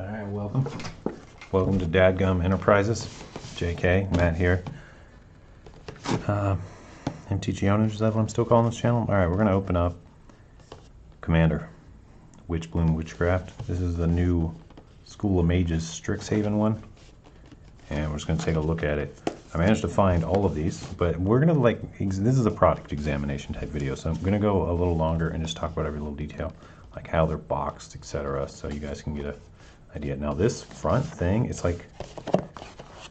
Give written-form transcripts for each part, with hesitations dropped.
Alright, welcome. Welcome to Dadgum Enterprises. JK, Matt here. MTG Ownage, is that what I'm still calling this channel? Alright, we're going to open up Commander. Witherbloom Witchcraft. This is the new School of Mages Strixhaven one. And we're just going to take a look at it. I managed to find all of these, but we're going to this is a product examination type video, so I'm going to go a little longer and just talk about every little detail, like how they're boxed, etc., so you guys can get an idea. Now this front thing, it's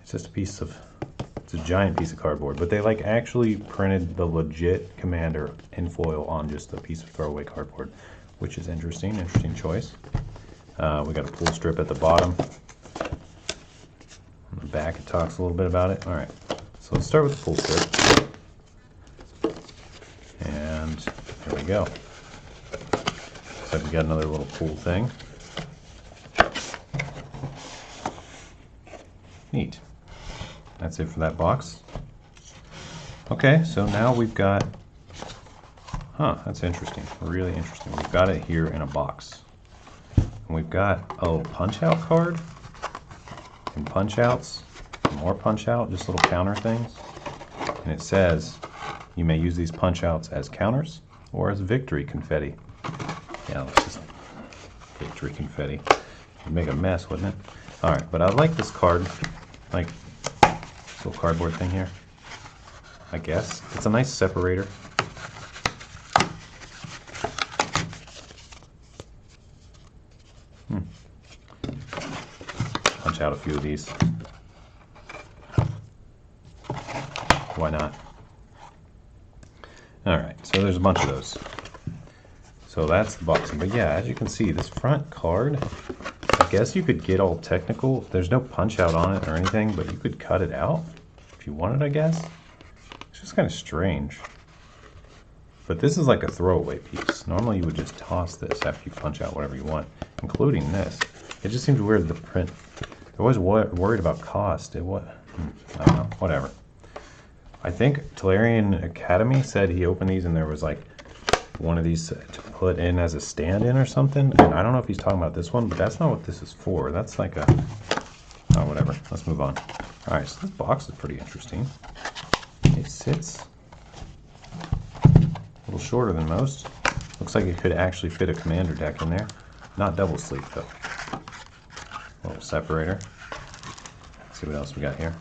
just a piece of, it's a giant piece of cardboard, but they actually printed the legit Commander in foil on just a piece of throwaway cardboard, which is interesting choice. We got a pull strip at the bottom. On the back it talks a little bit about it. Alright, so let's start with the pull strip. And there we go. Looks like we got another little pull thing. Neat. That's it for that box. Okay, so now we've got, that's interesting, really interesting. We've got it here in a box. And we've got a little punch out card, and punch outs, more punch out, just little counter things. And it says you may use these punch outs as counters or as victory confetti. Yeah, let's just victory confetti. It'd make a mess, wouldn't it? Alright, but I like this card, like this little cardboard thing here. I guess it's a nice separator. Punch out a few of these. Why not? Alright, so there's a bunch of those. So that's the boxing. But yeah, as you can see, this front card, I guess you could get all technical. There's no punch out on it or anything, but you could cut it out if you wanted, I guess. It's just kind of strange. But this is like a throwaway piece. Normally you would just toss this after you punch out whatever you want, including this. It just seems weird, the print. They're always worried about cost. I don't know, whatever. I think Tolarian Academy said he opened these and there was like one of these to put in as a stand-in or something. And I don't know if he's talking about this one, but that's not what this is for. That's like a, oh, whatever. Let's move on. All right, so this box is pretty interesting. It sits a little shorter than most. Looks like it could actually fit a Commander deck in there. Not double sleeve though. Little separator. Let's see what else we got here.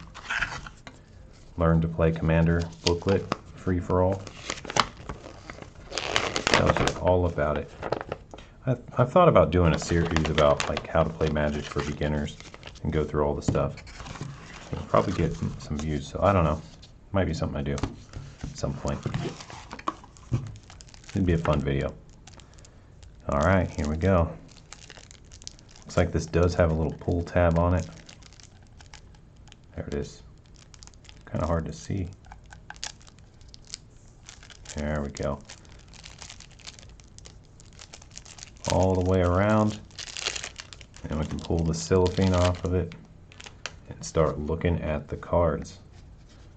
Learn to play Commander booklet, free for all. Tells you all about it. I've thought about doing a series about how to play Magic for beginners and go through all the stuff. It'll probably get some views, so I don't know. Might be something I do at some point. It'd be a fun video. Alright, here we go. Looks like this does have a little pull tab on it. There it is. Kind of hard to see. There we go. All the way around. And we can pull the cellophane off of it and start looking at the cards.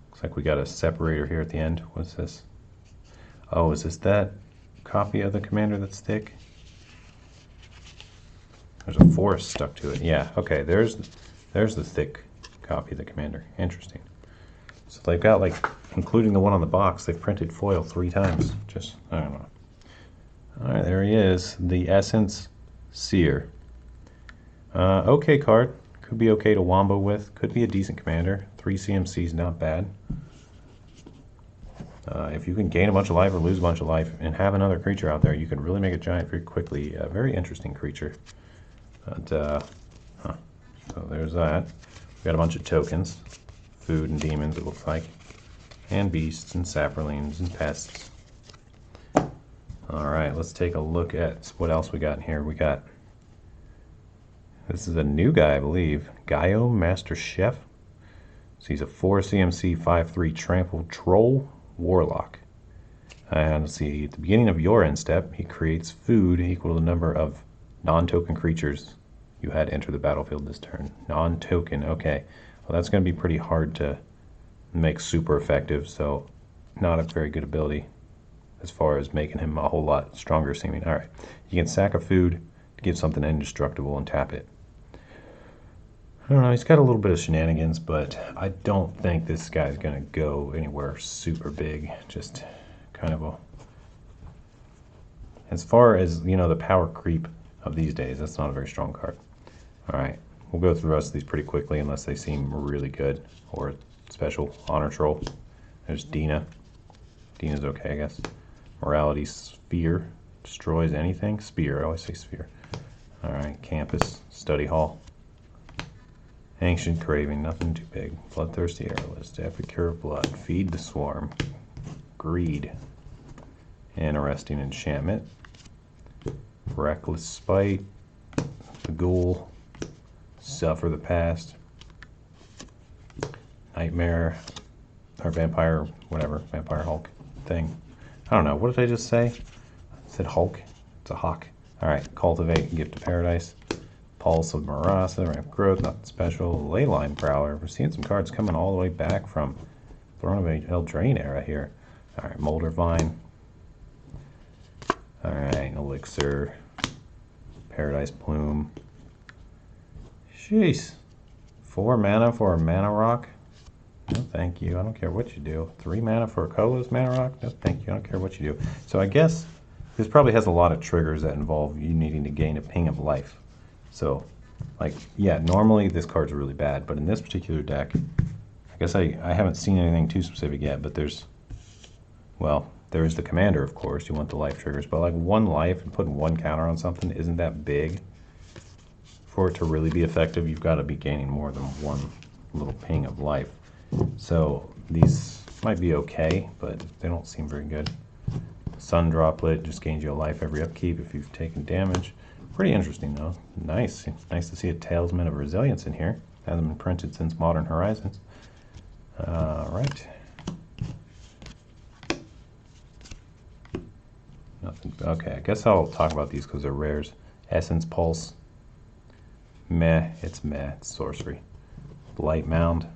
Looks like we got a separator here at the end. What's this? Oh, is this that copy of the Commander that's thick? There's a forest stuck to it. Yeah, okay, there's the thick copy of the Commander. Interesting. So they've got, including the one on the box, they've printed foil 3 times. Just, I don't know. Alright, there he is. The Essence Seer. Okay card. Could be okay to wombo with. Could be a decent Commander. 3 CMC's not bad. If you can gain a bunch of life or lose a bunch of life and have another creature out there, you can really make a giant very quickly. A very interesting creature. But, so there's that. We got a bunch of tokens. Food and demons, it looks like. And beasts and saprolines and pests. Alright, let's take a look at what else we got in here. We got, this is a new guy, I believe. Gaio Master Chef. So he's a 4 CMC 5/3 Trample Troll Warlock. And let's see, at the beginning of your end step, he creates food equal to the number of non-token creatures you had enter the battlefield this turn. Non-token, okay. Well, that's going to be pretty hard to make super effective, so not a very good ability as far as making him a whole lot stronger seeming. Alright, you can sack a food to give something indestructible and tap it. don't know, he's got a little bit of shenanigans, but I don't think this guy's going to go anywhere super big. Just kind of a... As far as, you know, the power creep of these days, that's not a very strong card. Alright, we'll go through the rest of these pretty quickly unless they seem really good or special. Honor Troll. There's Dina. Dina's okay, I guess. Morality Sphere. Destroys anything. Spear, I always say Sphere. Alright, Campus. Study Hall. Ancient Craving, nothing too big. Bloodthirsty Airlist. Epicure of Blood. Feed the Swarm. Greed. Interesting Enchantment. Reckless Spite. The Ghoul. Suffer the Past. Nightmare. Or Vampire, whatever. Vampire Hulk thing. I don't know. What did I just say? I said Hulk. It's a hawk. Alright. Cultivate. Gift of Paradise. Pulse of Marasa. Ramp Growth. Nothing special. Leyline Prowler. We're seeing some cards coming all the way back from Throne of Eldraine era here. Alright. Molder Vine. Alright. Elixir. Paradise Plume. Jeez. 4 mana for a mana rock? No, thank you. I don't care what you do. 3 mana for a colorless mana rock? No, thank you. I don't care what you do. So I guess this probably has a lot of triggers that involve you needing to gain a ping of life. So, like, yeah, normally this card's really bad, but in this particular deck, I guess I haven't seen anything too specific yet, but there's, well, there's the commander, of course. You want the life triggers, but like 1 life and putting 1 counter on something isn't that big. For it to really be effective, you've got to be gaining more than 1 little ping of life. So these might be okay, but they don't seem very good. Sun Droplet just gains you a life every upkeep if you've taken damage. Pretty interesting though. Nice. Nice to see a Talisman of Resilience in here. Hasn't been printed since Modern Horizons. Right. Nothing. Okay, I guess I'll talk about these because they're rares. Essence Pulse. Meh. It's meh. It's sorcery. Light Mound.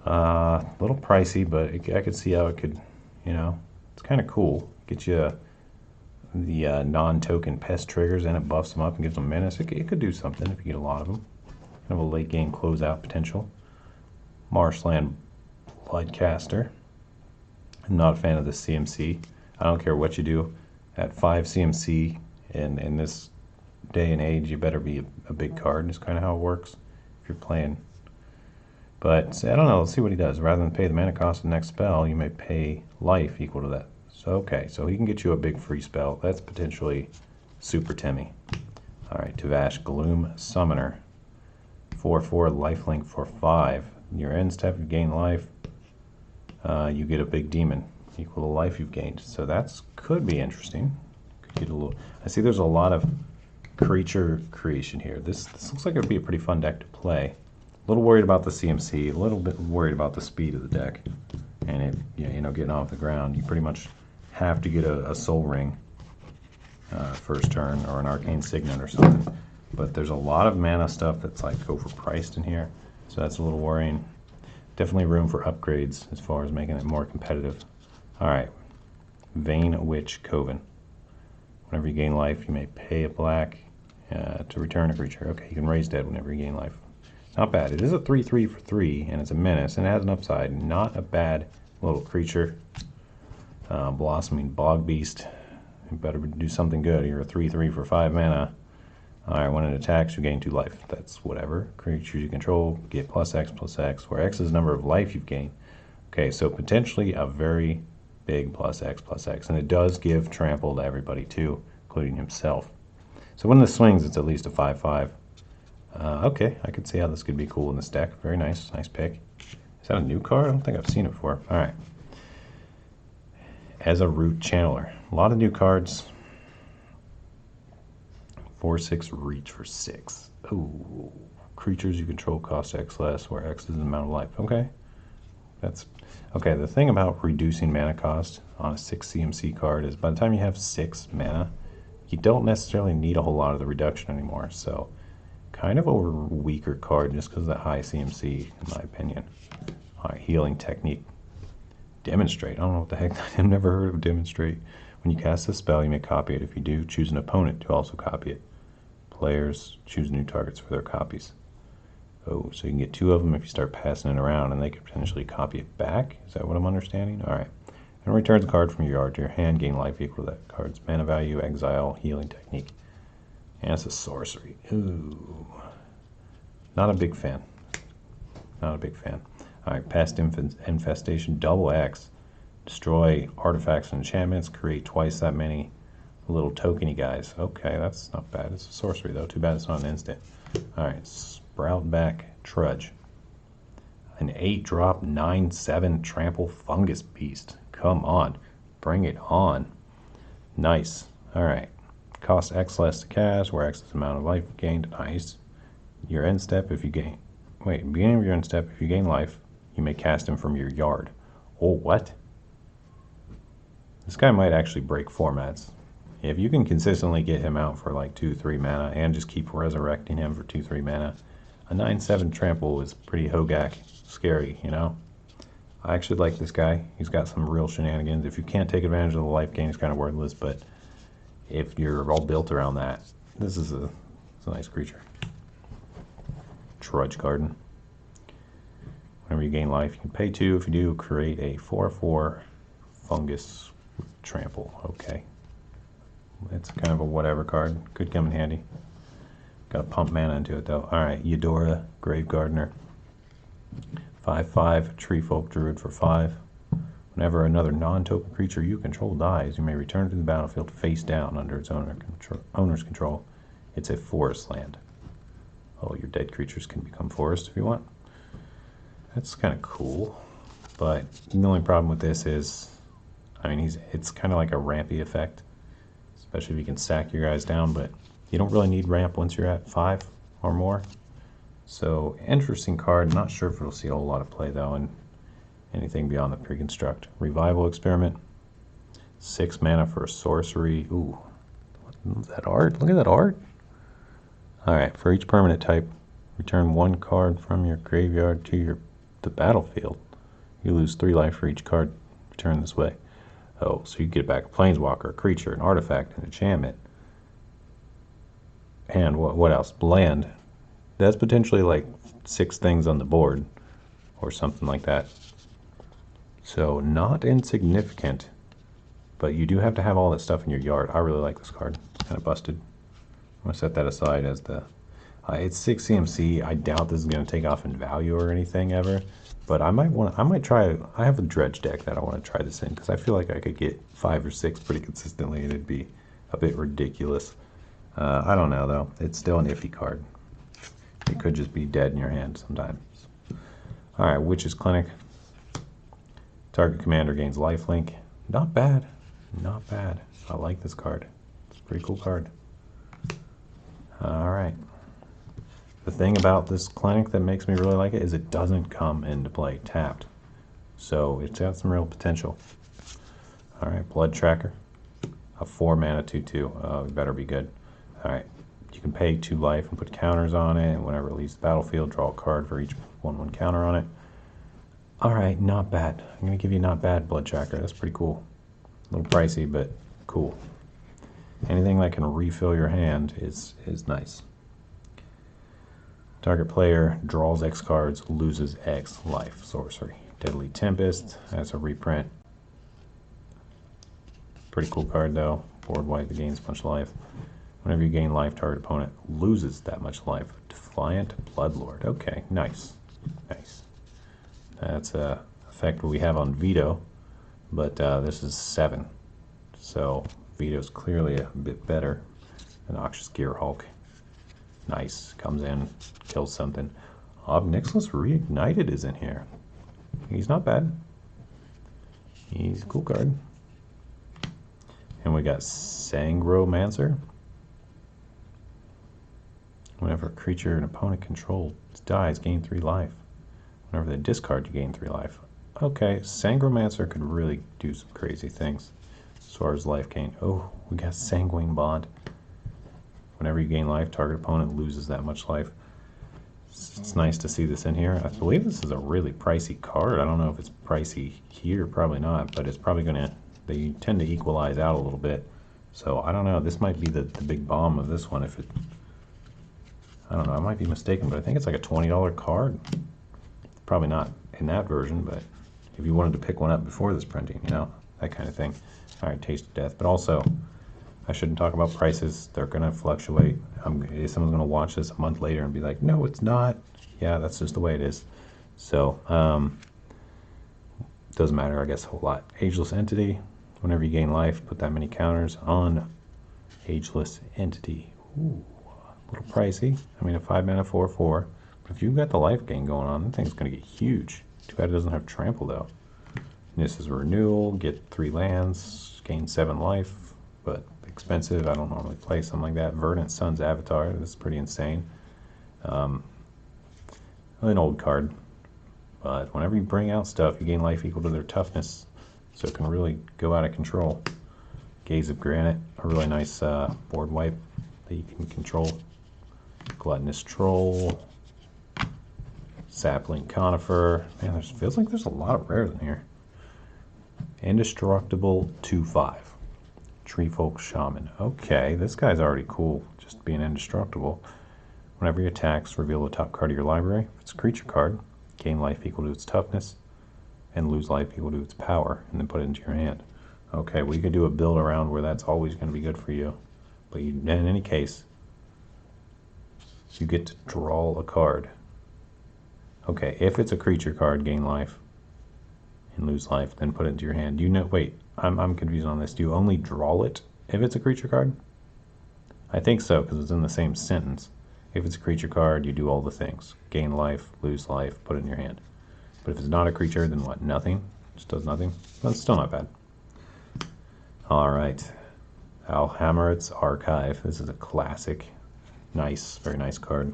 A little pricey, but I could see how it could, you know, it's kind of cool. Get you the non-token pest triggers and it buffs them up and gives them menace. It could do something if you get a lot of them. Kind of a late game closeout potential. Marshland Bloodcaster. I'm not a fan of the CMC. I don't care what you do. At 5 CMC in this day and age, you better be a big card. Is kind of how it works if you're playing. But I don't know. Let's see what he does. Rather than pay the mana cost of the next spell, you may pay life equal to that. So okay, so he can get you a big free spell. That's potentially super Timmy. All right, Tavash Gloom Summoner. 4/4 lifelink for 5. Your end step, you gain life. You get a big demon equal to life you've gained. So that's could be interesting. Could get a little. I see there's a lot of creature creation here. This looks like it would be a pretty fun deck to play. A little worried about the CMC, a little bit worried about the speed of the deck, and it, you know, getting off the ground. You pretty much have to get a Soul Ring first turn or an Arcane Signet or something. But there's a lot of mana stuff that's like overpriced in here, so that's a little worrying. Definitely room for upgrades as far as making it more competitive. All right, Vain Witch Coven. Whenever you gain life, you may pay a black to return a creature. Okay, you can raise dead whenever you gain life. Not bad. It is a 3/3 for 3, and it's a menace, and it has an upside. Not a bad little creature. Blossoming Bog Beast. You better do something good. You're a 3/3 for 5 mana. Alright, when it attacks, you gain 2 life. That's whatever. Creatures you control get +X/+X, where X is the number of life you've gained. Okay, so potentially a very big +X/+X, and it does give trample to everybody too, including himself. So when this swings, it's at least a 5/5. Okay, I can see how this could be cool in this deck. Very nice, nice pick. Is that a new card? I don't think I've seen it before. All right. As a Root Channeler. A lot of new cards. 4/6 reach for 6. Ooh. Creatures you control cost X less, where X is the amount of life. Okay. That's okay. The thing about reducing mana cost on a 6 CMC card is by the time you have 6 mana, you don't necessarily need a whole lot of the reduction anymore. So kind of a weaker card just because of the high CMC, in my opinion. All right, Healing Technique. Demonstrate. I don't know what the heck. I've never heard of Demonstrate. When you cast a spell, you may copy it. If you do, choose an opponent to also copy it. Players choose new targets for their copies. Oh, so you can get 2 of them if you start passing it around, and they could potentially copy it back. Is that what I'm understanding? All right. And returns a card from your yard to your hand, gain life equal to that card's mana value, exile, healing technique. And it's a sorcery. Ooh. Not a big fan. Not a big fan. All right, past infestation, double X. Destroy artifacts and enchantments, create twice that many little tokeny guys. Okay, that's not bad. It's a sorcery, though. Too bad it's not an instant. All right, Sprout back Trudge. An 8-drop, 9/7 trample fungus beast. Come on. Bring it on. Nice. All right. Cost X less to cast, where X is the amount of life gained. Nice. Your end step, if you gain... Wait, beginning of your end step, if you gain life, you may cast him from your yard. Oh, what? This guy might actually break formats. If you can consistently get him out for like 2-3 mana and just keep resurrecting him for 2-3 mana, a 9/7 trample is pretty Hogak scary, you know? I actually like this guy. He's got some real shenanigans. If you can't take advantage of the life gain, he's kind of worthless, but if you're all built around that, this is a nice creature. Trudge Garden. Whenever you gain life, you can pay 2. If you do, create a 4/4 fungus trample. Okay. It's kind of a whatever card. Could come in handy. Got to pump mana into it, though. Alright, Eudora, Grave Gardener. 5/5, Tree Folk Druid for 5. Whenever another non-token creature you control dies, you may return to the battlefield face down under its owner's control. It's a forest land. Oh, your dead creatures can become forest if you want. That's kind of cool. But the only problem with this is, I mean, it's kind of like a rampy effect. Especially if you can stack your guys down, but you don't really need ramp once you're at 5 or more. So, interesting card. Not sure if it'll see a whole lot of play, though, in anything beyond the pre-construct. Revival Experiment. 6 mana for a sorcery. Ooh. What's that art? Look at that art. Alright, for each permanent type, return 1 card from your graveyard to the battlefield. You lose 3 life for each card returned this way. Oh, so you get back a planeswalker, a creature, an artifact, an enchantment. And what else? Land. That's potentially like 6 things on the board, or something like that. So not insignificant, but you do have to have all that stuff in your yard. I really like this card. It's kind of busted. I'm gonna set that aside as the... it's 6 CMC. I doubt this is gonna take off in value or anything ever. But I might try. I have a dredge deck that I want to try this in because I feel like I could get 5 or 6 pretty consistently, and it'd be a bit ridiculous. I don't know though. It's still an iffy card. It could just be dead in your hand sometimes. All right, Witch's Clinic. Target commander gains lifelink. Not bad. Not bad. I like this card. It's a pretty cool card. All right. The thing about this clinic that makes me really like it is it doesn't come into play tapped. So it's got some real potential. Alright, Blood Tracker. A 4 mana 2/2. Better be good. Alright, you can pay 2 life and put counters on it, and whenever it leaves the battlefield, draw a card for each 1/1 counter on it. Alright, not bad. I'm going to give you not bad, Blood Tracker. That's pretty cool. A little pricey, but cool. Anything that can refill your hand is nice. Target player draws X cards, loses X life. Sorcery. Deadly Tempest. That's a reprint. Pretty cool card though. Board wipe that gains much life. Whenever you gain life, target opponent loses that much life. Defiant Bloodlord. Okay, nice. Nice. That's a effect we have on Veto, but this is 7. So Veto's clearly a bit better than Noxious Gearhulk. Nice. Comes in, kills something. Ob Nixilis Reignited is in here. He's not bad. He's a cool card. And we got Sangromancer. Whenever a creature an opponent controls dies, gain 3 life. Whenever they discard, you gain 3 life. Okay, Sangromancer could really do some crazy things as far as life gain. Oh, we got Sanguine Bond. Whenever you gain life, target opponent loses that much life. It's nice to see this in here. I believe this is a really pricey card. I don't know if it's pricey here, probably not, but it's probably gonna, they tend to equalize out a little bit. So I don't know, this might be the big bomb of this one if I don't know, I might be mistaken, but I think it's like a $20 card. Probably not in that version, but if you wanted to pick one up before this printing, you know, that kind of thing. All right, Taste of Death. But also, I shouldn't talk about prices. They're going to fluctuate. Someone's going to watch this a month later and be like, no, it's not. Yeah, that's just the way it is. So, doesn't matter, I guess, a whole lot. Ageless Entity. Whenever you gain life, put that many counters on Ageless Entity. Ooh, a little pricey. I mean, a 5-mana 4/4. But if you've got the life gain going on, that thing's going to get huge. Too bad it doesn't have trample, though. And this is a renewal. Get 3 lands. Gain 7 life. But expensive. I don't normally play something like that. Verdant Sun's Avatar. This is pretty insane. An old card. But whenever you bring out stuff, you gain life equal to their toughness. So it can really go out of control. Gaze of Granite. A really nice board wipe that you can control. Gluttonous Troll. Sapling Conifer. Man, feels like there's a lot of rares in here. Indestructible 2/5. Treefolk Shaman. Okay, this guy's already cool, just being indestructible. Whenever he attacks, reveal the top card of your library. If it's a creature card, gain life equal to its toughness, and lose life equal to its power, and then put it into your hand. Okay, well, you could do a build around where that's always going to be good for you. But in any case, you get to draw a card. Okay, if it's a creature card, gain life and lose life, then put it into your hand. Do you know, wait, I'm confused on this. Do you only draw it if it's a creature card? I think so, because it's in the same sentence. If it's a creature card, you do all the things. Gain life, lose life, put it in your hand. But if it's not a creature, then what? Nothing? Just does nothing? Well, it's still not bad. All right. Alhammarret's Archive. This is a classic. Nice, very nice card.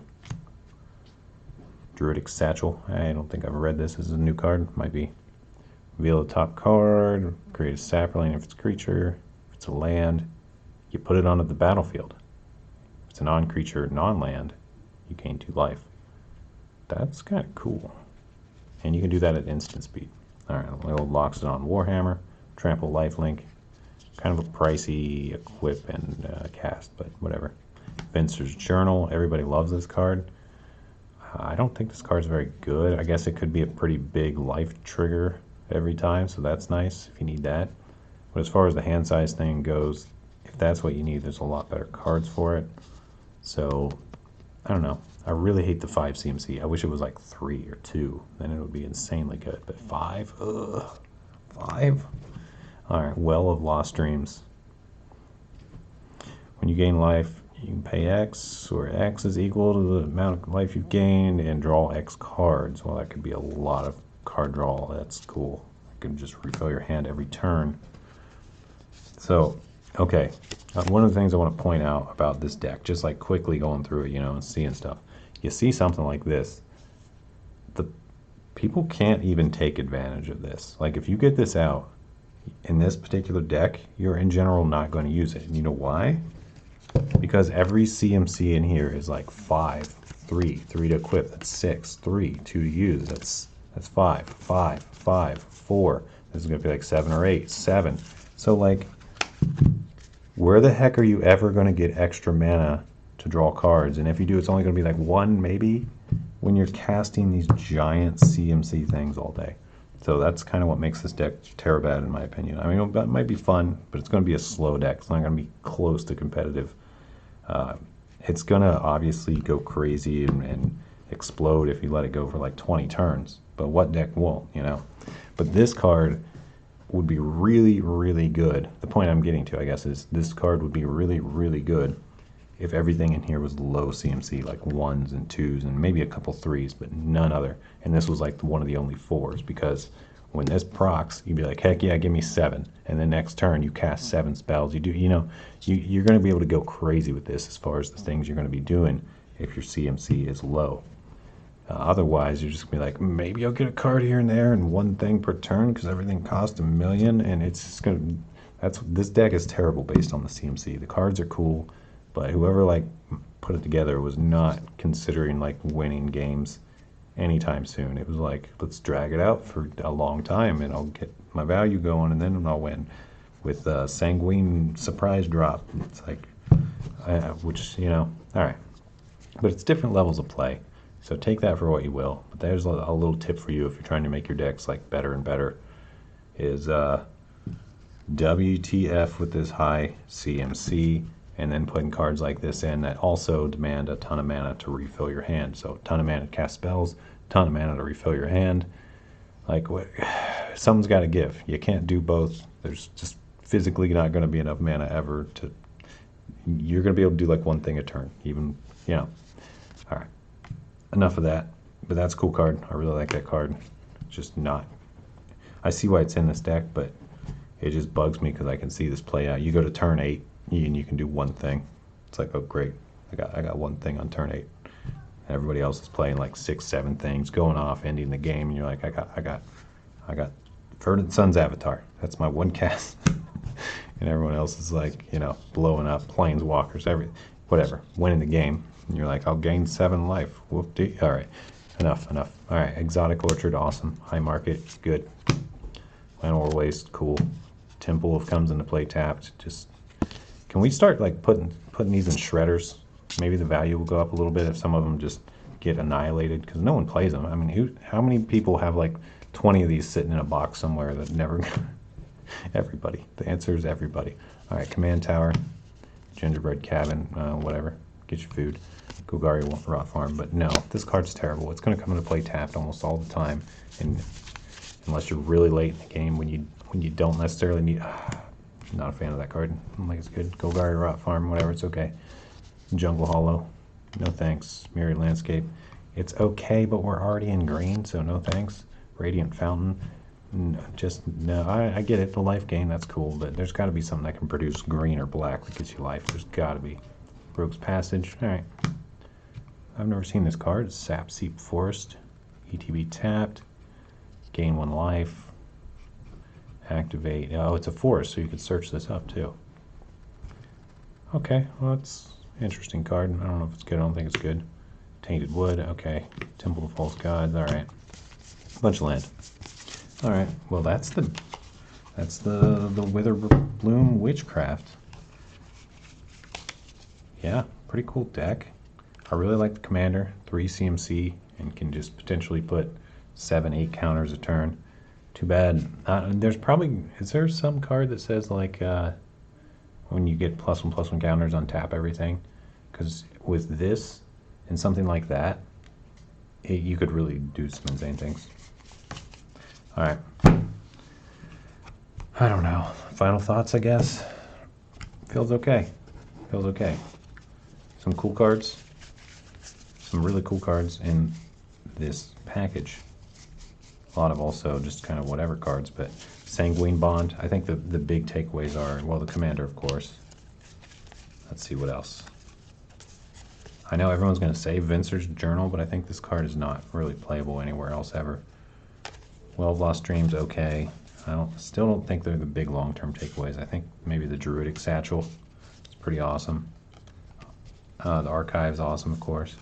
Druidic Satchel. I don't think I've read this. This is a new card. Might be. Reveal the top card. Create a sapling if it's a creature. If it's a land, you put it onto the battlefield. If it's a non-creature, non-land, you gain 2 life. That's kind of cool. And you can do that at instant speed. Alright, Little locks it on Warhammer. Trample Lifelink. Kind of a pricey equip and cast, but whatever. Venser's Journal. Everybody loves this card. I don't think this card's very good. I guess it could be a pretty big life trigger every time, so that's nice if you need that. But as far as the hand size thing goes, if that's what you need, there's a lot better cards for it. So, I don't know. I really hate the 5 CMC. I wish it was like 3 or 2. Then it would be insanely good. But 5? Ugh. 5? Alright, Well of Lost Dreams. When you gain life, you can pay X, where X is equal to the amount of life you've gained, and draw X cards. Well, that could be a lot of card draw. That's cool. You can just refill your hand every turn. So, okay. One of the things I want to point out about this deck, just like quickly going through it, you know, and seeing stuff. You see something like this, the people can't even take advantage of this. Like, if you get this out in this particular deck, you're in general not going to use it. And you know why? Because every CMC in here is like 5, 3 to equip. That's 6, 3, 2 to use. That's 5, 5, 5, 4. This is going to be like 7 or 8, 7. So like, where the heck are you ever going to get extra mana to draw cards? And if you do, it's only going to be like 1 maybe when you're casting these giant CMC things all day. So that's kind of what makes this deck terrible in my opinion. I mean, it might be fun, but it's going to be a slow deck. It's not going to be close to competitive. It's going to obviously go crazy and explode if you let it go for like 20 turns. But what deck won't, you know? But this card would be really, really good. The point I'm getting to, I guess, is this card would be really, really good if everything in here was low CMC, like 1s and 2s and maybe a couple 3s, but none other. And this was like one of the only 4s, because when this procs, you'd be like, heck yeah, give me 7. And then next turn you cast 7 spells. You do, you know, you're going to be able to go crazy with this as far as the things you're going to be doing if your CMC is low. Otherwise, you're just going to be like, maybe I'll get a card here and there and 1 thing per turn because everything costs $1 million, and it's just going to, this deck is terrible based on the CMC. The cards are cool, but whoever like put it together was not considering like winning games anytime soon. It was like, let's drag it out for a long time and I'll get my value going and then I'll win with Sanguine Surprise Drop. It's like, which, you know, all right. But it's different levels of play. So take that for what you will. But there's a little tip for you if you're trying to make your decks like better and better, is WTF with this high CMC, and then putting cards like this in that also demand a ton of mana to refill your hand. So a ton of mana to cast spells, a ton of mana to refill your hand. Like, something's got to give. You can't do both. There's just physically not going to be enough mana ever to. You're going to be able to do like one thing a turn, even, you know. All right, enough of that. But that's a cool card. I really like that card. Just not. I see why it's in this deck, but it just bugs me because I can see this play out. You go to turn 8 and you can do one thing. It's like, oh great, I got one thing on turn 8. Everybody else is playing like 6, 7 things, going off, ending the game, and you're like, I got Verdant Sun's Avatar. That's my one cast. And everyone else is like, you know, blowing up, planeswalkers, whatever, winning the game. And you're like, I'll gain 7 life. Whoop-dee. All right, enough. All right, Exotic Orchard, awesome. High Market, good. Land Waste, cool. Temple comes into play tapped. Just, can we start like putting these in shredders? Maybe the value will go up a little bit if some of them just get annihilated, because no one plays them. I mean, how many people have like 20 of these sitting in a box somewhere that never... Everybody. The answer is everybody. All right, Command Tower, Gingerbread Cabin, whatever. Get your food. Golgari Rot Farm. But no, this card's terrible. It's going to come into play tapped almost all the time, and unless you're really late in the game when you don't necessarily need... not a fan of that card. I don't think it's good. Golgari Rot Farm, whatever, it's okay. Jungle Hollow, no thanks. Myriad Landscape, it's okay, but we're already in green, so no thanks. Radiant Fountain, no, I get it, the life gain, that's cool, but there's got to be something that can produce green or black that gets you life. There's got to be. Rogue's Passage, all right. I've never seen this card. It's Sap Seep Forest, ETB tapped, gain 1 life, activate. Oh, it's a forest, so you could search this up too. Okay, well, it's interesting card. I don't know if it's good. I don't think it's good. Tainted Wood. Okay. Temple of False Gods. All right. Bunch of land. All right. Well, that's the Witherbloom Witchcraft. Yeah, pretty cool deck. I really like the commander. 3 CMC and can just potentially put 7, 8 counters a turn. Too bad. There's probably, is there some card that says like when you get +1/+1 counters on tap everything? Because with this and something like that, you could really do some insane things. All right. I don't know. Final thoughts, I guess. Feels okay. Feels okay. Some cool cards. Some really cool cards in this package. A lot of also just kind of whatever cards, but Sanguine Bond. I think the big takeaways are, well, the commander, of course. Let's see what else. I know everyone's going to say Vincer's Journal, but I think this card is not really playable anywhere else ever. Well of Lost Dreams, okay. Still don't think they're the big long-term takeaways. I think maybe the Druidic Satchel is pretty awesome. The Archive's awesome, of course.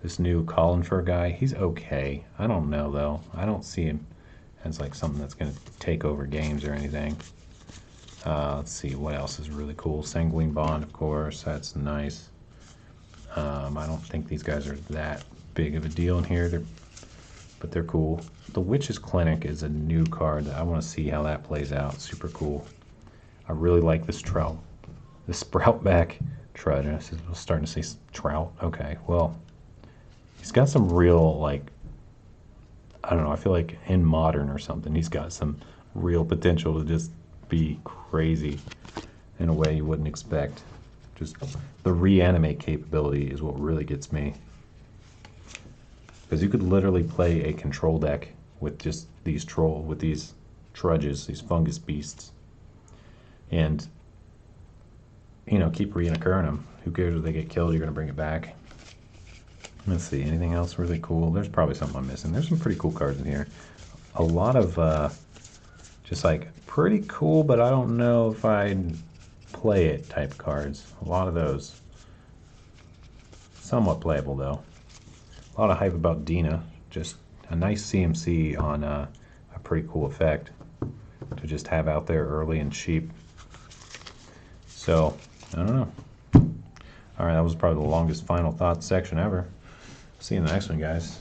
This new Collinford guy, he's okay. I don't know, though. I don't see him as like something that's going to take over games or anything. Let's see, what else is really cool? Sanguine Bond, of course. That's nice. I don't think these guys are that big of a deal in here, but they're cool. The Witch's Clinic is a new card that I want to see how that plays out. Super cool. I really like this Trout. The Sproutback Trudge. I was starting to say Trout. Okay, well, he's got some real, like, I don't know, I feel like in Modern or something, he's got some real potential to just be crazy in a way you wouldn't expect. Just the reanimate capability is what really gets me. Because you could literally play a control deck with just these trudges, these fungus beasts, and, you know, keep reoccurring them. Who cares if they get killed? You're going to bring it back. Let's see, anything else really cool? There's probably something I'm missing. There's some pretty cool cards in here. A lot of just like pretty cool, but I don't know if I'd play it type cards. A lot of those. Somewhat playable though. A lot of hype about Dina. Just a nice CMC on a pretty cool effect to just have out there early and cheap. So, I don't know. All right, that was probably the longest final thoughts section ever. See you in the next one, guys.